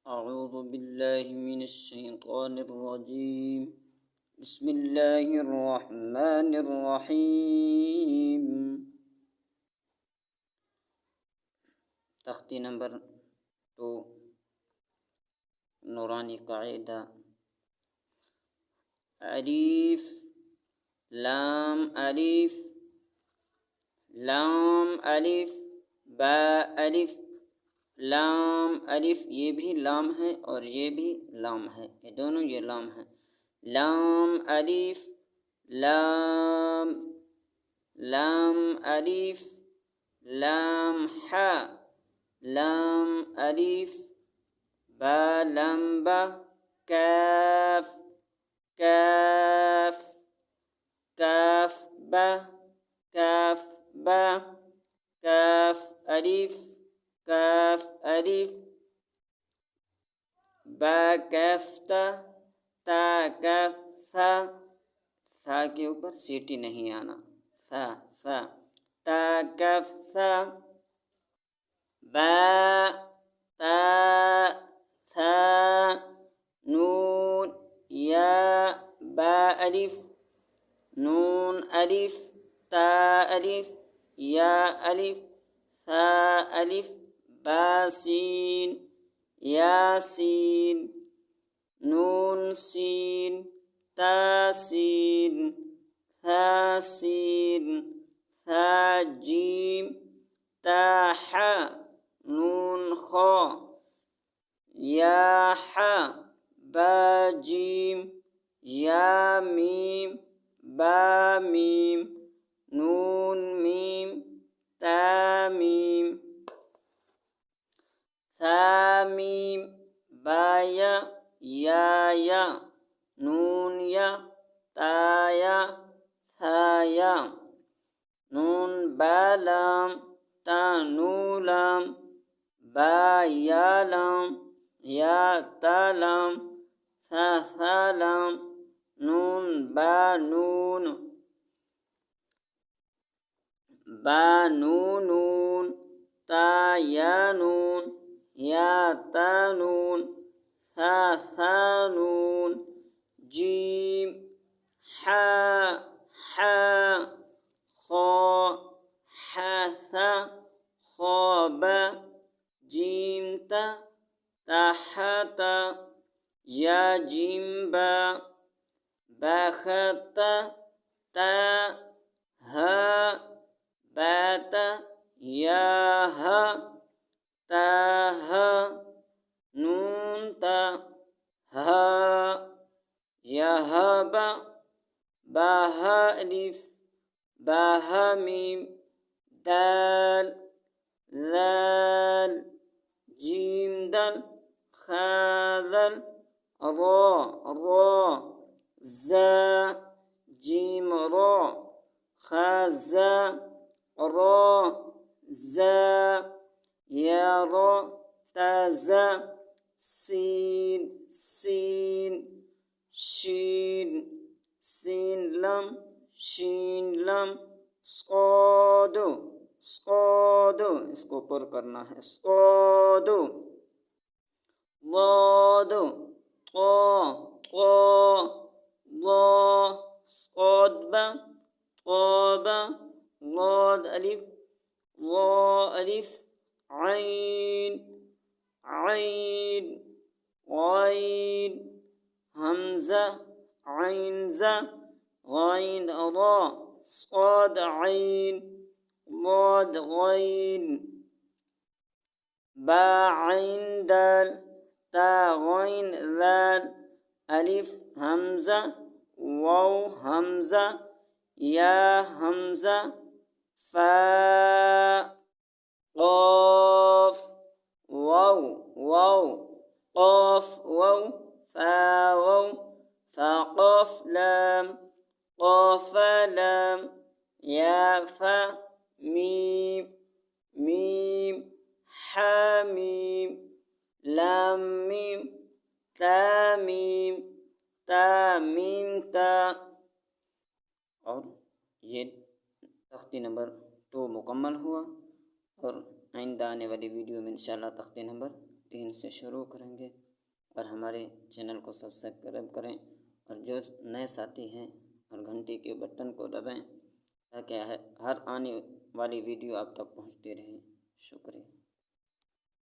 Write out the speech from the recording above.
أعوذ بالله من الشيطان الرجيم. بسم الله الرحمن الرحيم. तख्ती नंबर 2 नूरानी कायदा। अलिफ लाम अलिफ लाम अलिफ बा अलिफ लाम अलिफ, ये भी लाम है और ये भी लाम है, ये दोनों ये लाम है। लाम अलिफ लाम लाम अलिफ लाम हा लाम अलिफ बा लाम बा काफ काफ काफ बा काफ बा काफ अलिफ काफ अलिफ बा काफ ता काफ सा के ऊपर सीटी नहीं आना, सा ता काफ सा बा ता सा नून या बा अलिफ नून अलिफ ता अलिफ या अलिफ सा अलिफ बा सीन यासीन नून सीन तासीन थासीन थाजीम ताहा नून खा याहा बाजीम यामीम बामीम नून मीम तामीम थामीम बाया या नून या ताया थाया नून बालाम तानूलाम बायालाम या तालाम थालाम नून बानून बानूनून तायानून या तानून थानून जीम हा खा हा खाबा जीम ताहता या जिम्बा बाखता ता हा बाता या हा ताहा नून ता हा यहबा बाहा अलिफ बाहा मीम दाल लाल जीम दल खादल रा जा जीम रा खाजा रा जा या रा ताजा सीन शीन सीन लम शीन लम स्क़ादो इसको ऊपर करना है स्क़ादो ज़ादो क़ाबा ज़ाद अलिफ ऐन ग़ाइन हमज़ा ऐन ज़ा ग़ाइन रा صاد عين ضاد غين با عين دال تا غين ذال ألف همزة واو همزة يا همزة فا قاف واو قاف واو فا واو فقاف لام قاف لام يا فا ميم حاميم لام ميم تاميم تا और ये तख्ती नंबर 2 मुकम्मल हुआ और आइंदा आने वाली वीडियो में इंशाल्लाह तख्ती नंबर 3 से शुरू करेंगे और हमारे चैनल को सब्सक्राइब करें और जो नए साथी हैं और घंटी के बटन को दबाएं ताकि हर आने वाली वीडियो आप तक पहुंचती रहे। शुक्रिया।